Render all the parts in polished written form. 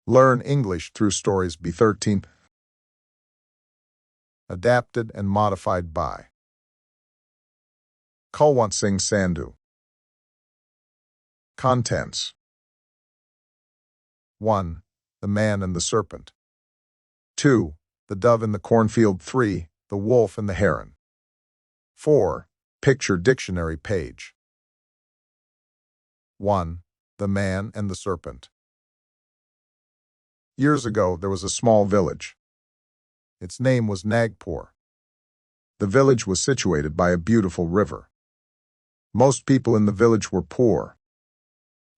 Learn English through stories B13. Adapted and modified by Kulwant Singh Sandhu. Contents: 1. The Man and the Serpent. 2. The Dove in the Cornfield. 3. The Wolf and the Heron. 4. Picture dictionary page. 1. The Man and the Serpent. Years ago, there was a small village. Its name was Nagpur. The village was situated by a beautiful river. Most people in the village were poor.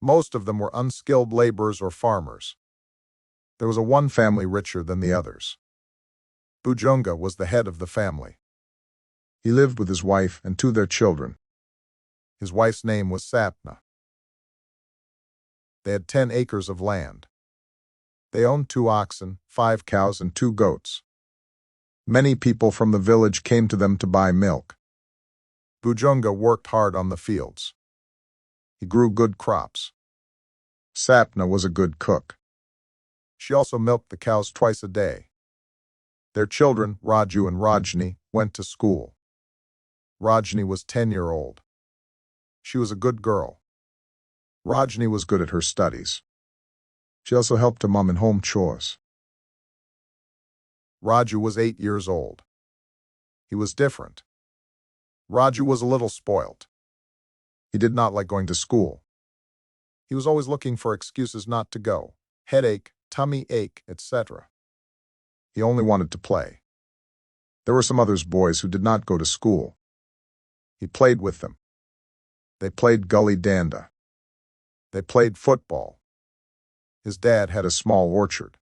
Most of them were unskilled laborers or farmers. There was one family richer than the others. Bujunga was the head of the family. He lived with his wife and 2 their children. His wife's name was Sapna. They had 10 acres of land. They owned 2 oxen, 5 cows, and 2 goats. Many people from the village came to them to buy milk. Bujunga worked hard on the fields. He grew good crops. Sapna was a good cook. She also milked the cows twice a day. Their children, Raju and Rajni, went to school. Rajni was 10-year-old. She was a good girl. Rajni was good at her studies. She also helped her mom in home chores. Raju was 8 years old. He was different. Raju was a little spoilt. He did not like going to school. He was always looking for excuses not to go: headache, tummy ache, etc. He only wanted to play. There were some other boys who did not go to school. He played with them. They played gully danda. They played football. His dad had a small orchard.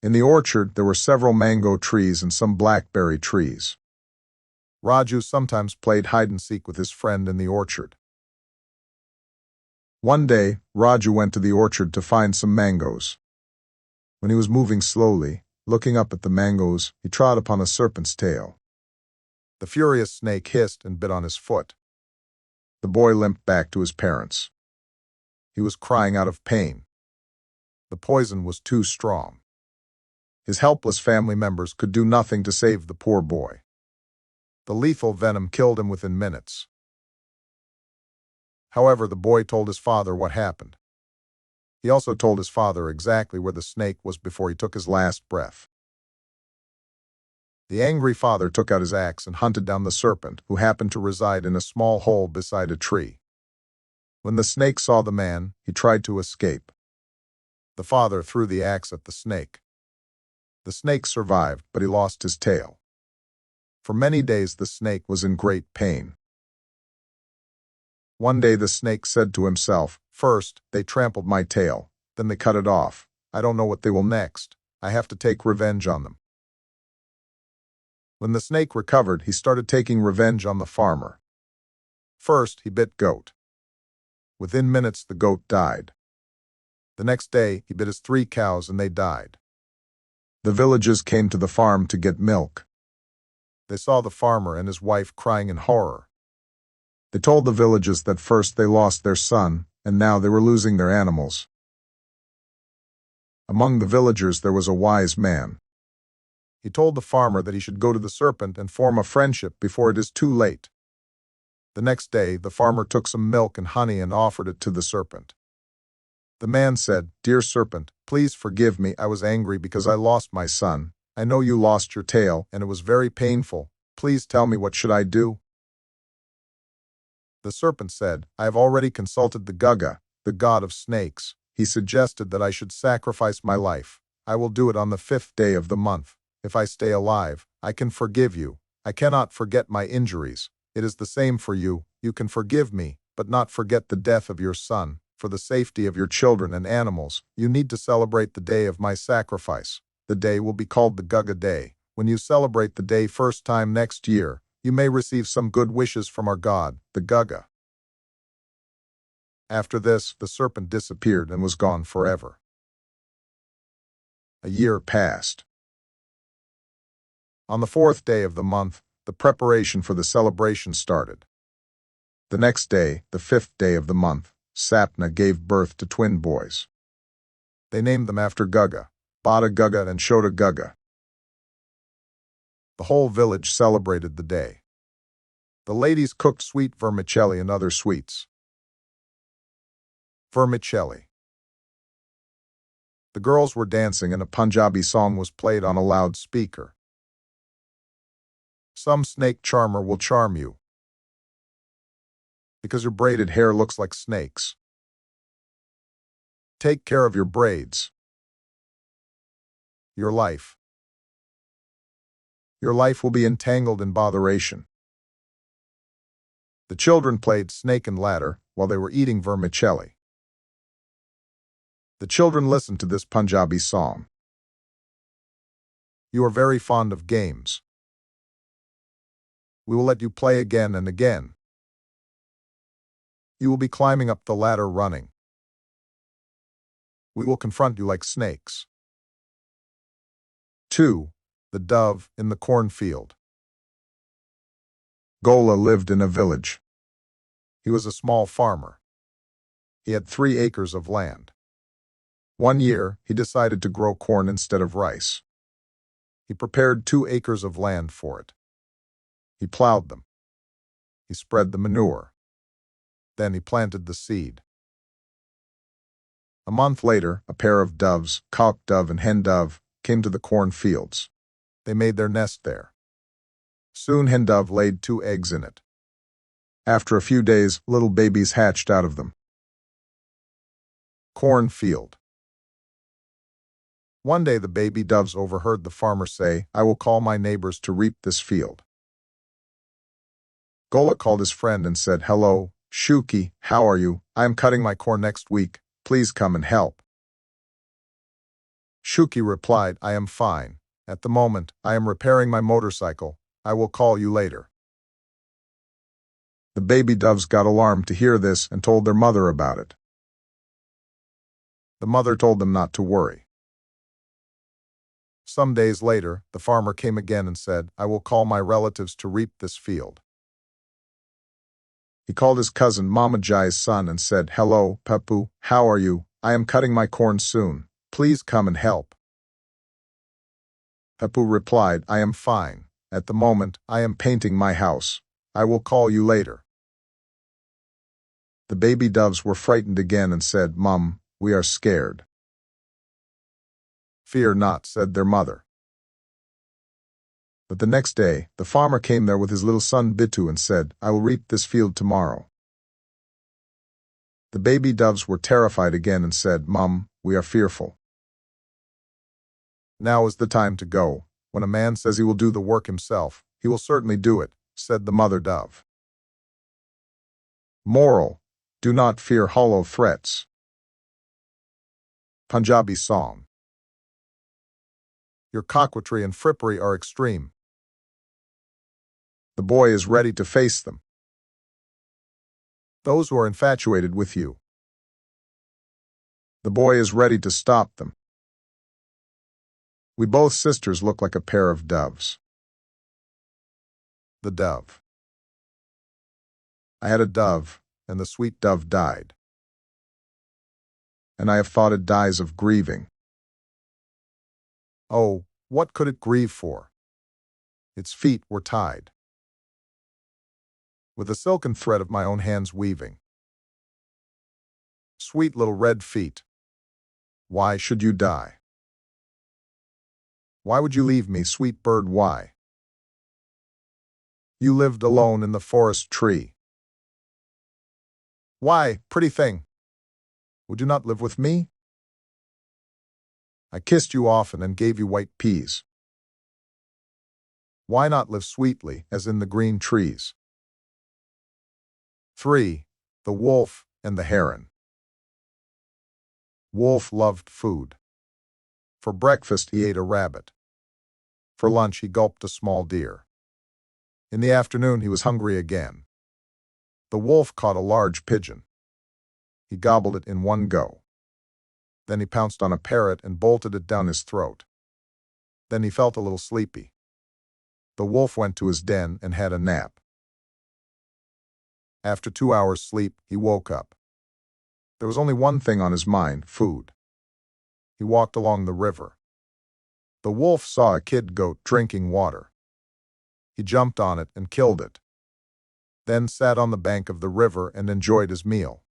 In the orchard, there were several mango trees and some blackberry trees. Raju sometimes played hide-and-seek with his friend in the orchard. One day, Raju went to the orchard to find some mangoes. When he was moving slowly, looking up at the mangoes, he trod upon a serpent's tail. The furious snake hissed and bit on his foot. The boy limped back to his parents. He was crying out of pain. The poison was too strong. His helpless family members could do nothing to save the poor boy. The lethal venom killed him within minutes. However, the boy told his father what happened. He also told his father exactly where the snake was before he took his last breath. The angry father took out his axe and hunted down the serpent, who happened to reside in a small hole beside a tree. When the snake saw the man, he tried to escape. The father threw the axe at the snake. The snake survived, but he lost his tail. For many days the snake was in great pain. One day the snake said to himself, "First, they trampled my tail, then they cut it off. I don't know what they will next. I have to take revenge on them." When the snake recovered, he started taking revenge on the farmer. First, he bit goat. Within minutes, the goat died. The next day, he bit his 3 cows and they died. The villagers came to the farm to get milk. They saw the farmer and his wife crying in horror. They told the villagers that first they lost their son, and now they were losing their animals. Among the villagers there was a wise man. He told the farmer that he should go to the serpent and form a friendship before it is too late. The next day, the farmer took some milk and honey and offered it to the serpent. The man said, "Dear serpent, please forgive me. I was angry because I lost my son. I know you lost your tail, and it was very painful. Please tell me, what should I do?" The serpent said, "I have already consulted the Gaga, the god of snakes. He suggested that I should sacrifice my life. I will do it on the 5th day of the month. If I stay alive, I can forgive you. I cannot forget my injuries. It is the same for you. You can forgive me, but not forget the death of your son. For the safety of your children and animals, you need to celebrate the day of my sacrifice. The day will be called the Gaga Day. When you celebrate the day first time next year, you may receive some good wishes from our god, the Gaga." After this, the serpent disappeared and was gone forever. A year passed. On the 4th day of the month, the preparation for the celebration started. The next day, the 5th day of the month, Sapna gave birth to twin boys. They named them after Gugga, Bada Gugga and Shota Gugga. The whole village celebrated the day. The ladies cooked sweet vermicelli and other sweets. Vermicelli. The girls were dancing and a Punjabi song was played on a loudspeaker. Some snake charmer will charm you, because your braided hair looks like snakes. Take care of your braids. Your life. Your life will be entangled in botheration. The children played snake and ladder while they were eating vermicelli. The children listened to this Punjabi song. You are very fond of games. We will let you play again and again. You will be climbing up the ladder running. We will confront you like snakes. 2. The dove in the cornfield. Gola lived in a village. He was a small farmer. He had 3 acres of land. One year, he decided to grow corn instead of rice. He prepared 2 acres of land for it. He plowed them. He spread the manure. Then he planted the seed. A month later, a pair of doves, cock dove and hen dove, came to the cornfields. They made their nest there. Soon hen dove laid 2 eggs in it. After a few days, little babies hatched out of them. Cornfield. One day the baby doves overheard the farmer say, "I will call my neighbors to reap this field." Gola called his friend and said, "Hello, Shuki, how are you? I am cutting my corn next week. Please come and help." Shuki replied, "I am fine. At the moment, I am repairing my motorcycle. I will call you later." The baby doves got alarmed to hear this and told their mother about it. The mother told them not to worry. Some days later, the farmer came again and said, "I will call my relatives to reap this field." He called his cousin Mama Jai's son and said, "Hello, Papu, how are you? I am cutting my corn soon. Please come and help." Papu replied, "I am fine. At the moment, I am painting my house. I will call you later." The baby doves were frightened again and said, "Mum, we are scared." "Fear not," said their mother. But the next day, the farmer came there with his little son Bitu and said, "I will reap this field tomorrow." The baby doves were terrified again and said, "Mum, we are fearful." "Now is the time to go. When a man says he will do the work himself, he will certainly do it," said the mother dove. Moral: do not fear hollow threats. Punjabi song. Your coquetry and frippery are extreme. The boy is ready to face them. Those who are infatuated with you. The boy is ready to stop them. We both sisters look like a pair of doves. The dove. I had a dove, and the sweet dove died. And I have thought it dies of grieving. Oh, what could it grieve for? Its feet were tied with the silken thread of my own hands weaving. Sweet little red feet, why should you die? Why would you leave me, sweet bird, why? You lived alone in the forest tree. Why, pretty thing, would you not live with me? I kissed you often and gave you white peas. Why not live sweetly, as in the green trees? 3. The wolf and the heron. Wolf loved food. For breakfast he ate a rabbit. For lunch he gulped a small deer. In the afternoon he was hungry again. The wolf caught a large pigeon. He gobbled it in one go. Then he pounced on a parrot and bolted it down his throat. Then he felt a little sleepy. The wolf went to his den and had a nap. After 2 hours' sleep, he woke up. There was only one thing on his mind: food. He walked along the river. The wolf saw a kid goat drinking water. He jumped on it and killed it, then sat on the bank of the river and enjoyed his meal.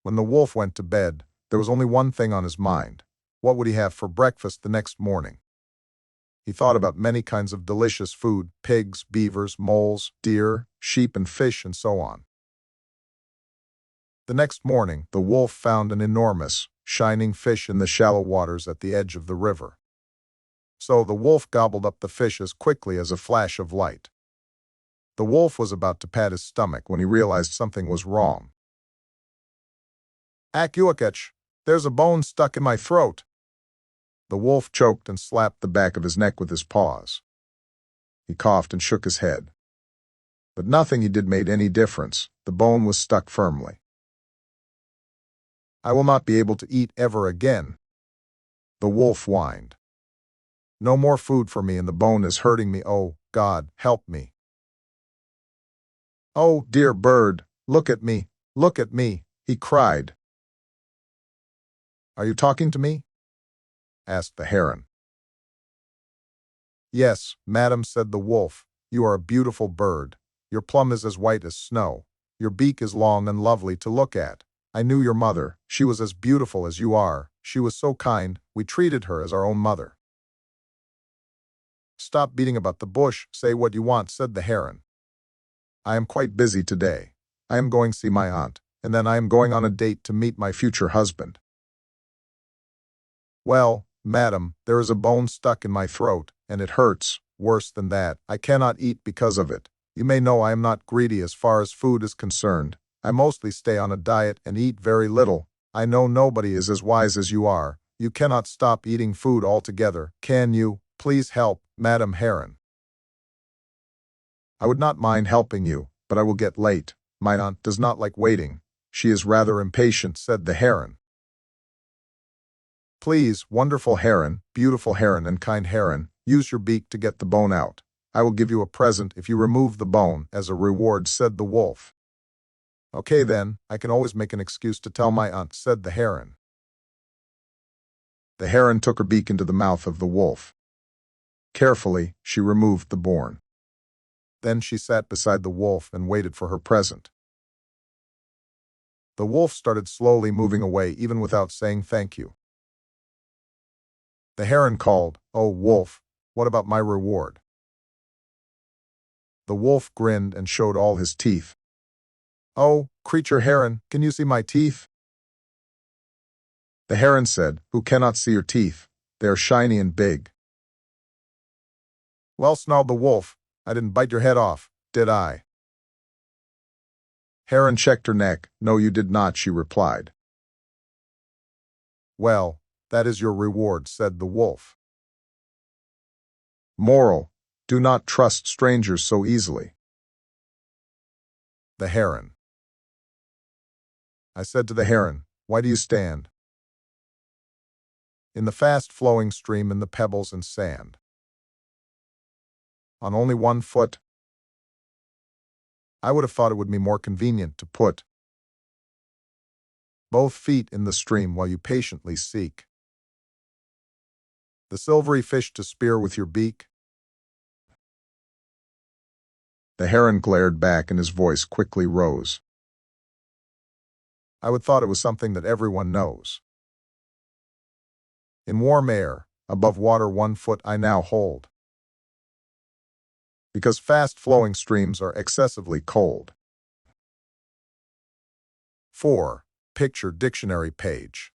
When the wolf went to bed, there was only one thing on his mind. What would he have for breakfast the next morning? He thought about many kinds of delicious food: pigs, beavers, moles, deer, sheep, and fish, and so on. The next morning, the wolf found an enormous, shining fish in the shallow waters at the edge of the river. So the wolf gobbled up the fish as quickly as a flash of light. The wolf was about to pat his stomach when he realized something was wrong. "Akuakach, there's a bone stuck in my throat." The wolf choked and slapped the back of his neck with his paws. He coughed and shook his head. But nothing he did made any difference. The bone was stuck firmly. "I will not be able to eat ever again," the wolf whined. "No more food for me, and the bone is hurting me. Oh, God, help me." "Oh, dear bird, look at me, he cried. "Are you talking to me?" asked the heron. "Yes, madam," said the wolf. "You are a beautiful bird. Your plump is as white as snow. Your beak is long and lovely to look at. I knew your mother. She was as beautiful as you are. She was so kind, we treated her as our own mother." "Stop beating about the bush, say what you want," said the heron. "I am quite busy today. I am going to see my aunt, and then I am going on a date to meet my future husband." "Well, madam, there is a bone stuck in my throat, and it hurts. Worse than that, I cannot eat because of it. You may know I am not greedy as far as food is concerned. I mostly stay on a diet and eat very little. I know nobody is as wise as you are. You cannot stop eating food altogether, can you? Please help, Madam Heron." "I would not mind helping you, but I will get late. My aunt does not like waiting. She is rather impatient," said the heron. "Please, wonderful heron, beautiful heron, and kind heron, use your beak to get the bone out. I will give you a present if you remove the bone as a reward," said the wolf. "Okay then, I can always make an excuse to tell my aunt," said the heron. The heron took her beak into the mouth of the wolf. Carefully, she removed the bone. Then she sat beside the wolf and waited for her present. The wolf started slowly moving away even without saying thank you. The heron called, "Oh, wolf, what about my reward?" The wolf grinned and showed all his teeth. "Oh, creature heron, can you see my teeth?" The heron said, "Who cannot see your teeth? They are shiny and big." "Well," snarled the wolf, "I didn't bite your head off, did I?" Heron checked her neck. "No, you did not," she replied. "Well, that is your reward," said the wolf. Moral: do not trust strangers so easily. The heron. I said to the heron, "Why do you stand in the fast-flowing stream in the pebbles and sand on only one foot? I would have thought it would be more convenient to put both feet in the stream while you patiently seek the silvery fish to spear with your beak." The heron glared back and his voice quickly rose. "I would thought it was something that everyone knows. In warm air, above water 1 foot I now hold, because fast-flowing streams are excessively cold." 4. Picture dictionary page.